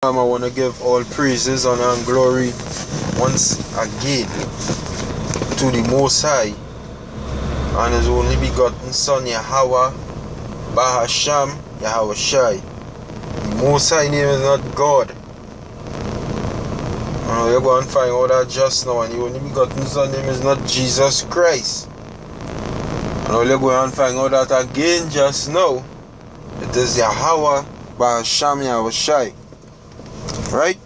I want to give all praises, honor, and glory once again to the Most High and His only begotten Son, Yahweh, Bahasham, Yahweh Shai. The Most High name is not God. We're going to find out that just now, and the only begotten Son name is not Jesus Christ. And we're going to find out that again just now. It is Yahweh, Bahasham, Yahweh Shai. Right?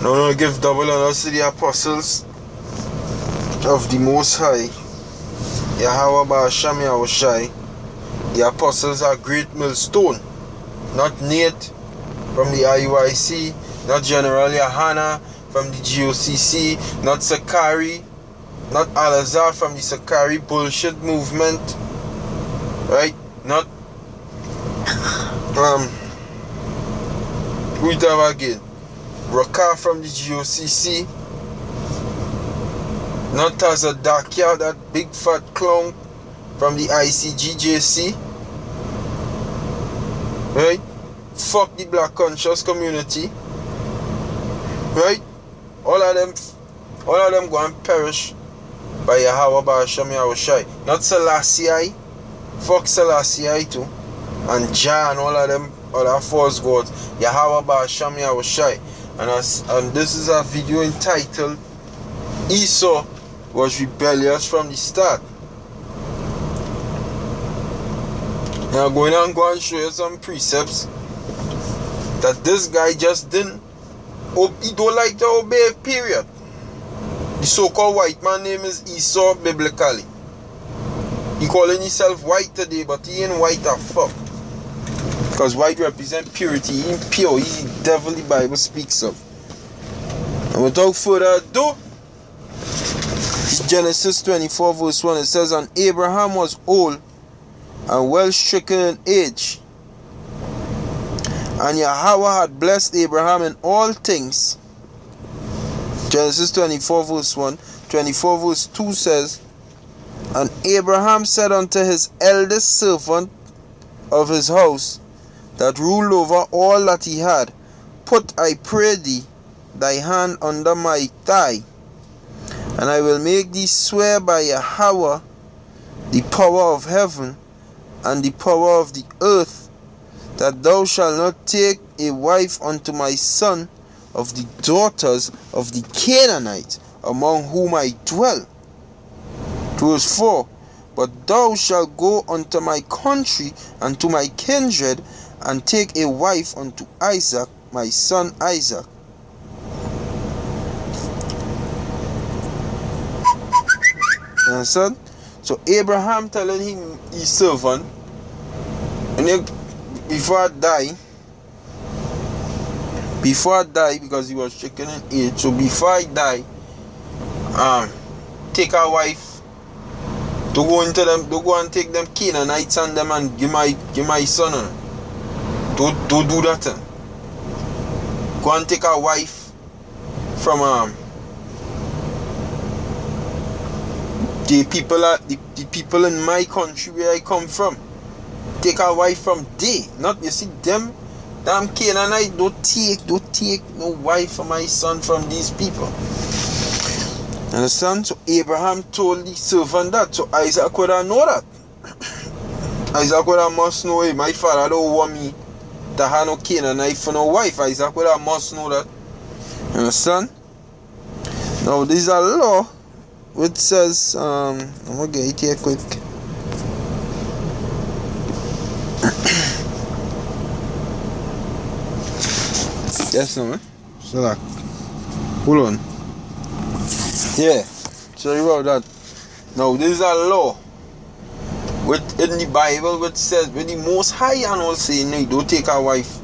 Now I'm going to give double honors to the apostles of the Most High, Yahweh Bahasham Yahweh Shai. The apostles are great millstone, not Nate from the IUIC, not General Yahana from the GOCC, not Sakari, not Alazar from the Sakari bullshit movement, right? Not who is that again? Raka from the GOCC. Not Tazadakia, that big fat clown from the ICGJC. Right? Fuck the black conscious community. Right? All of them go and perish by Yahweh Bahasham Yahweh Shai. Not Selassie. Fuck Selassie too. And Jah and all of them other false gods. Yahweh Bahasham Yahweh Shai. And this is a video entitled Esau was rebellious from the start. Now I'm going to go and show you some precepts that this guy just didn't. He don't like to obey, period. The so-called white man name is Esau biblically. He calling himself white today, but he ain't white as fuck. Because white represent purity. He ain't pure. He's the devil the Bible speaks of. And without further ado, Genesis 24 verse 1. It says, and Abraham was old and well stricken in age, and Yahweh had blessed Abraham in all things. Genesis 24 verse 1. 24 verse 2 says, and Abraham said unto his eldest servant of his house, that ruled over all that he had, put, I pray thee, thy hand under my thigh, and I will make thee swear by Yahweh, the power of heaven and the power of the earth, that thou shalt not take a wife unto my son of the daughters of the Canaanites, among whom I dwell. Verse 4, but thou shalt go unto my country and to my kindred, and take a wife unto Isaac, my son Isaac. You understand? So Abraham telling him his servant, and before I die, because he was stricken in age, so before I die, take a wife to go into them, to go and take them Canaanites and them and give my son. Don't do that. Go and take a wife from the people in my country where I come from. Take a wife from they. Not, you see, them damn Canaanite, don't take no wife for my son from these people. Understand? So Abraham told the servant that. So Isaac would have know that. Isaac would have must know, hey, my father don't want me to have no Canaanite for no wife. Isaac would have must know that. Understand? Now this is a law which says, I'm going to get it here quick. Yes, no, man. So like, hold on. Yeah, sorry about that. Now this is a law in the Bible which says, with the Most High and all saying, no, don't take a wife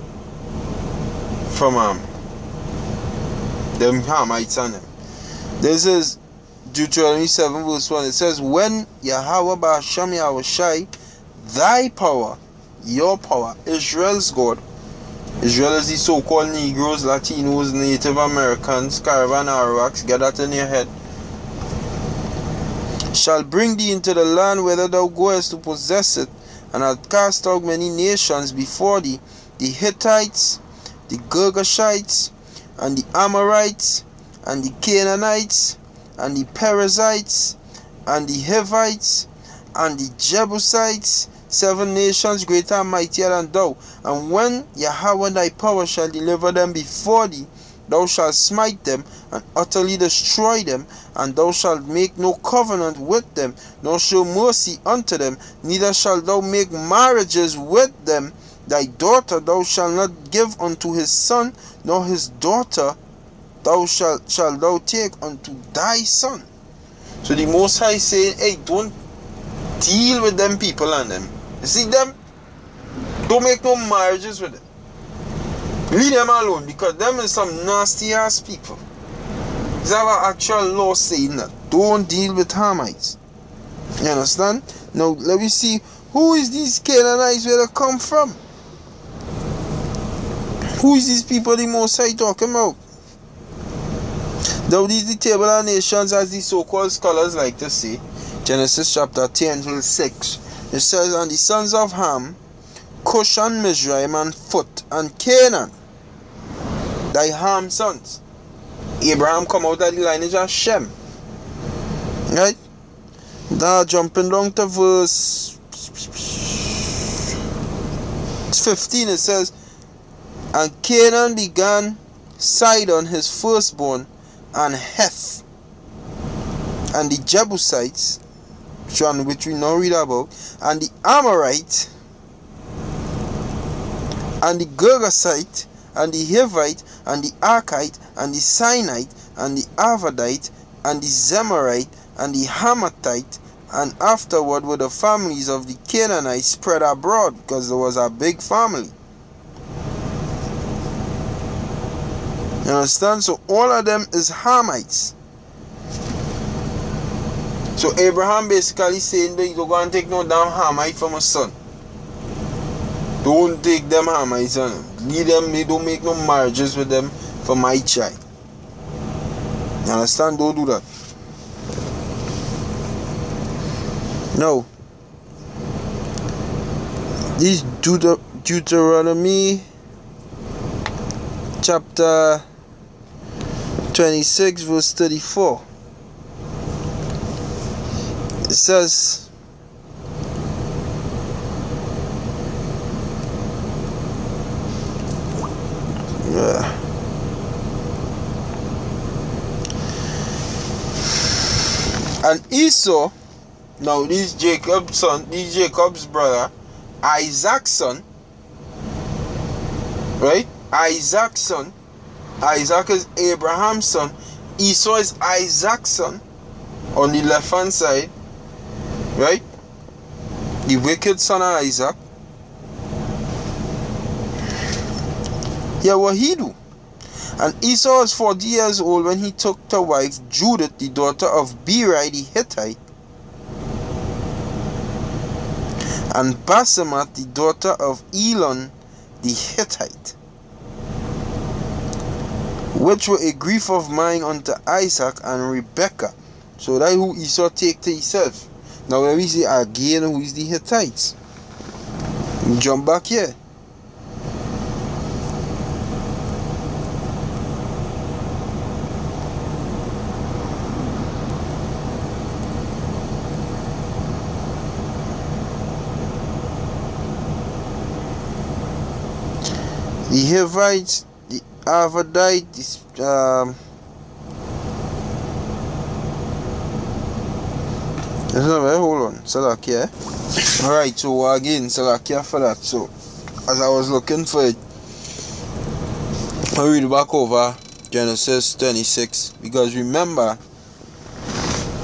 from them Hamites and them. This is Deuteronomy 7 verse 1. It says, when Yahweh Bahasham Yahweh Shai, thy power, your power, Israel's God. Israel is the so-called Negroes, Latinos, Native Americans, Caravan Arawaks, get that in your head. Shall bring thee into the land whither thou goest to possess it, and hath cast out many nations before thee, the Hittites, the Girgashites, and the Amorites, and the Canaanites, and the Perizzites, and the Hivites, and the Jebusites, 7 nations greater and mightier than thou. And when Yahweh thy power shall deliver them before thee, thou shalt smite them and utterly destroy them, and thou shalt make no covenant with them, nor show mercy unto them, neither shalt thou make marriages with them. Thy daughter thou shalt not give unto his son, nor his daughter shalt thou take unto thy son. So the Most High saying, hey, don't deal with them people and them. You see them? Don't make no marriages with them. Leave them alone, because them is some nasty ass people. There's an actual law saying that. Don't deal with Hamites. You understand? Now let me see, who is these Canaanites where they come from? Who is these people the Most High talking about? Now this is the table of nations, as the so-called scholars like to say. Genesis chapter 10 verse 6. It says, and the sons of Ham, Cush and Mizraim and Phut and Canaan, thy Ham sons. Abraham come out of the lineage of Shem. Right? Now jumping down to verse 15, it says, and Canaan began Sidon his firstborn, and Heth, and the Jebusites, which we now read about, and the Amorite, and the Girgasite, and the Hivite, and the Arkite, and the Sinite, and the Arvadite, and the Zemarite, and the Hamathite, and afterward were the families of the Canaanites spread abroad, because there was a big family. You understand? So all of them is Hamites. So Abraham basically saying that you don't go and take no damn Hamite from a son. Don't take them Hamites on them. Leave them, they don't make no marriages with them for my child. You understand? Don't do that. No. This Deuteronomy chapter 26 verse 34. It says, and Esau, now this Jacob's son, this Jacob's brother, Isaac's son, right? Isaac's son. Isaac is Abraham's son. Esau is Isaac's son on the left hand side, right? The wicked son of Isaac. Yeah, what he do? And Esau was 40 years old when he took to wife Judith, the daughter of Beri the Hittite, and Basemat, the daughter of Elon the Hittite, which were a grief of mine unto Isaac and Rebekah. So that who Esau take to himself. Now when we see again who is the Hittites, we jump back here. The Hivites, the Arvadite, hold on, Salakia. Alright, so again, Salakia for that. So, as I was looking for it, I read back over Genesis 26, because remember,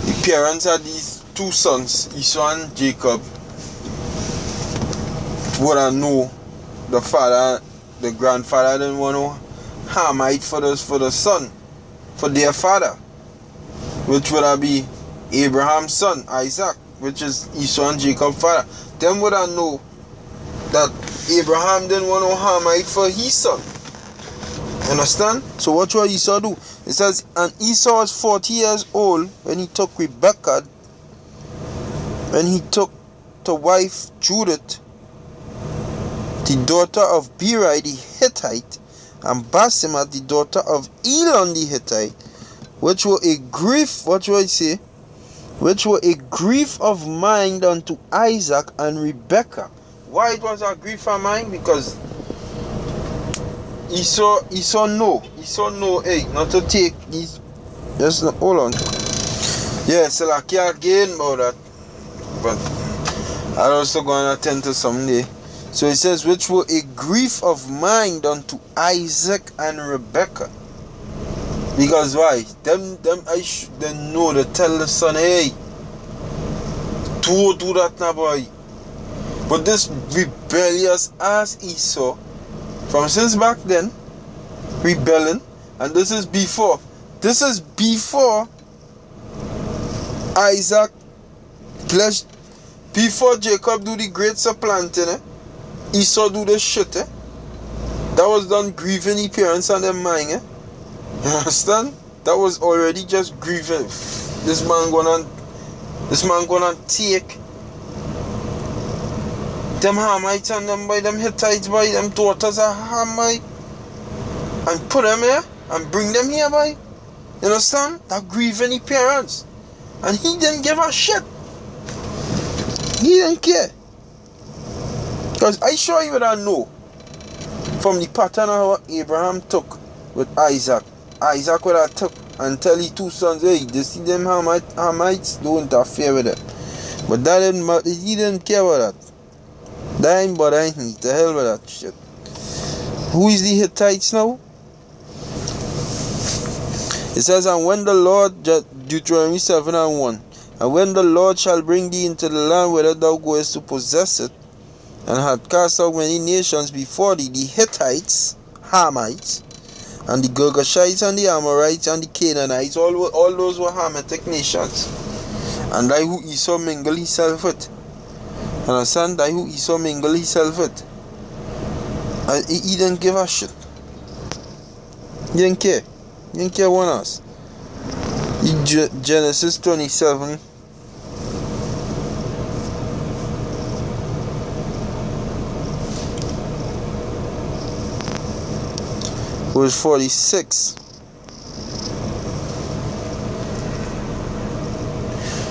the parents had these two sons, Esau and Jacob, would know the father, the grandfather didn't want to Hamite for the son, for their father, which would be Abraham's son, Isaac, which is Esau and Jacob's father. Them would know that Abraham didn't want no Hamite for his son. Understand? So what will Esau do? It says, and Esau was 40 years old when he took Rebekah, when he took to wife Judith, the daughter of Beri the Hittite, and Basemath the daughter of Elon the Hittite, which were a grief, what should I say? Which were a grief of mind unto Isaac and Rebekah. Why it was a grief of mind? Because Esau know, hey, not to take these. Just no, hold on. Yeah, so I can't again about that. But I also gonna attend to someday. So it says, which were a grief of mind unto Isaac and Rebekah. Because why? Them know to tell the son, hey, do that now, boy. But this rebellious ass Esau, from since back then, rebelling, and this is before Isaac pledged, before Jacob do the great supplanting, Esau do the shit, That was done grieving the parents and their mind, You understand? That was already just grieving. This man gonna take them Hamites and them by them Hittites by them daughters of Hamite and put them here and bring them here by. You understand? That grieving the parents. And he didn't give a shit. He didn't care. Because I show you what I know from the pattern of what Abraham took with Isaac. Isaac would have took and tell his two sons, hey, they see them Hamites, don't interfere with them. But that didn't matter. He didn't care about that. That ain't bothering him. The hell with that shit. Who is the Hittites now? It says, and when the Lord, Deuteronomy 7:1, and when the Lord shall bring thee into the land whither thou goest to possess it, and hath cast out many nations before thee, the Hittites, Hamites, and the Girgashites, and the Amorites, and the Canaanites, all those were Hamitic nations. And thy who Esau mingle himself with. Understand? Thy who Esau mingle himself with. And he didn't give a shit. He didn't care. He didn't care one else. Genesis 27. Verse 46.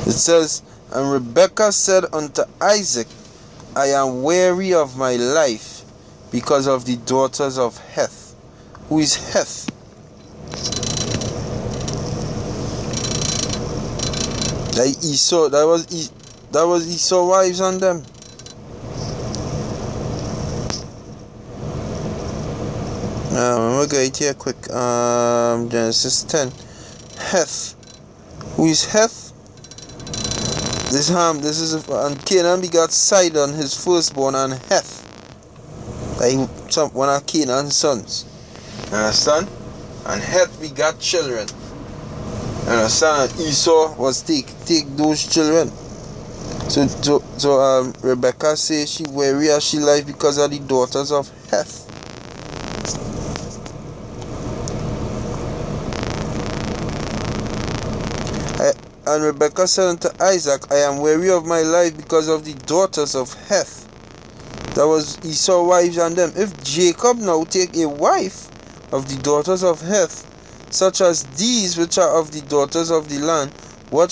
It says, and Rebekah said unto Isaac, I am weary of my life because of the daughters of Heth. Who is Heth? Esau, that was Esau's wives and them. We'll get here quick. Genesis 10. Heth. Who is Heth? This is and Canaan begat Sidon his firstborn, and Heth, one of Canaan's sons. Understand? And Heth begat children. Understand? And Esau was take those children. So Rebekah says she weary as she life because of the daughters of Heth. And Rebekah said unto Isaac, I am weary of my life because of the daughters of Heth. That was Esau's wives and them. If Jacob now take a wife of the daughters of Heth, such as these which are of the daughters of the land, what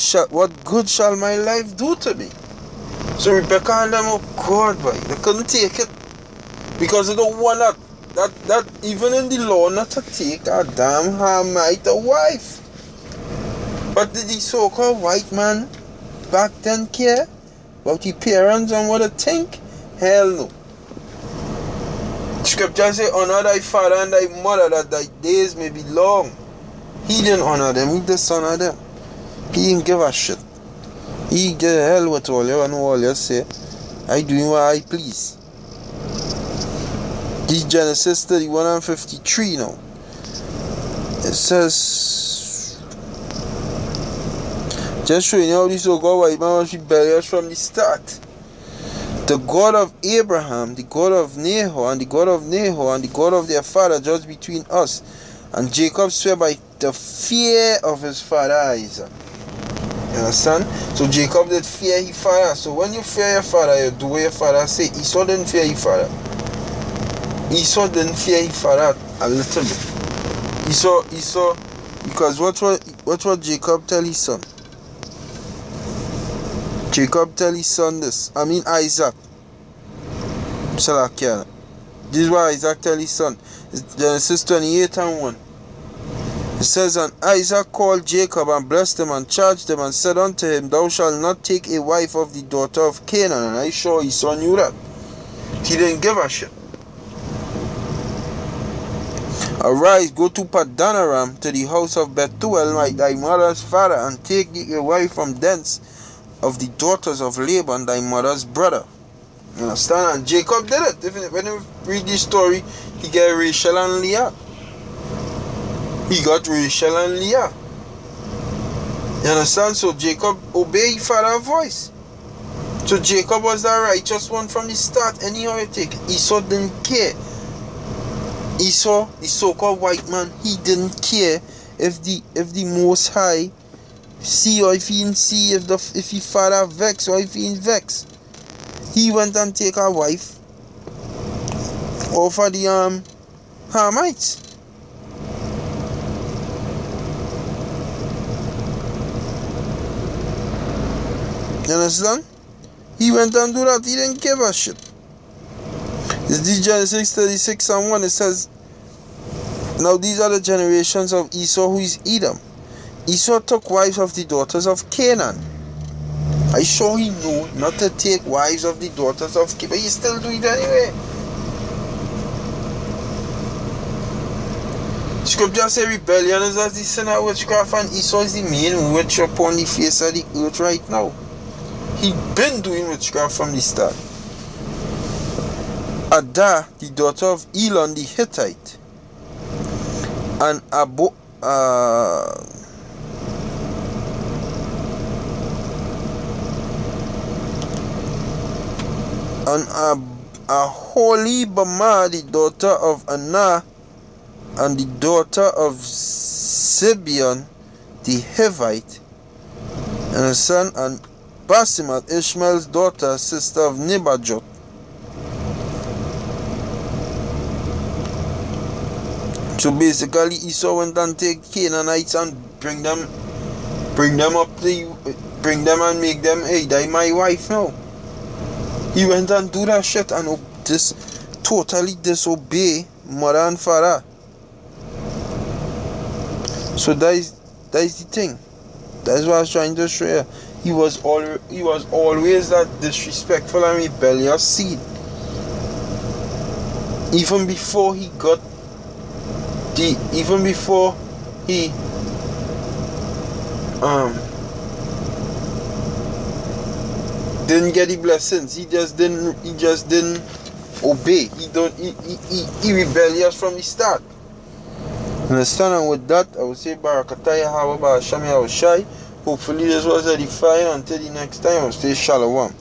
good shall my life do to me? So Rebekah and them, oh God, boy, they couldn't take it. Because they don't want that even in the law not to take a damn Hamite wife. But did the so-called white man back then care about the parents and what they think? Hell no. Scripture say, honor thy father and thy mother, that thy days may be long. He didn't honor them, he dishonored them. He didn't give a shit. He get hell with all you and all you say. I doing what I please. This Genesis 31 and 53 now. It says, just showing you how this so-called white man was rebellious from the start. The God of Abraham, the God of Nahor, and the God of Nahor, and the God of their father judged between us. And Jacob swore by the fear of his father Isaac. You understand? So Jacob did fear his father. So when you fear your father, you do what your father say. Esau didn't fear his father. Esau didn't fear his father a little bit. Esau, because what Jacob tell his son? Jacob tell his son this. I mean Isaac. Salakia. This is what Isaac tell his son. It's Genesis 28 and 1. It says, and Isaac called Jacob and blessed him and charged him and said unto him, thou shalt not take a wife of the daughter of Canaan. And I sure Esau knew that. He didn't give a shit. Arise, go to Padanaram, to the house of Bethuel, thy mother's father, and take thee a wife from thence of the daughters of Laban, thy mother's brother. You understand? And Jacob did it. When you read this story, he got Rachel and Leah. He got Rachel and Leah. You understand? So Jacob obeyed his father's voice. So Jacob was the righteous one from the start. Anyhow you take it. Esau didn't care. Esau, the so-called white man, he didn't care if the Most High see or if he didn't see, if his father vex or if he didn't vex. He went and take a wife over the Hamites. You understand? He went and do that. He didn't give a shit. This is Genesis 36 and 1. It says, now these are the generations of Esau, who is Edom. Esau took wives of the daughters of Canaan. I sure he knew not to take wives of the daughters of Canaan, but he still do it anyway. Scripture say rebellion is as the sin of witchcraft, and Esau is the main witch upon the face of the earth right now. He been doing witchcraft from the start. Ada, the daughter of Elon the Hittite, and Aholibamah, the daughter of Anah, and the daughter of Zibeon the Hivite, and a son, and Basimat, Ishmael's daughter, sister of Nebajoth. So basically Esau went and take Canaanites and bring them and make them, hey, they my wife now. He went and do that shit and totally disobey mother and father. So that is the thing. That's what I was trying to show you. He was always that disrespectful and rebellious seed. Even before he didn't get the blessings. He just didn't obey. He rebellious from the start. Understand? And with that, I would say Barakataya Hawa Ba Shami Awashai. Hopefully this was edifying. Until the next time, I'll say Shalom.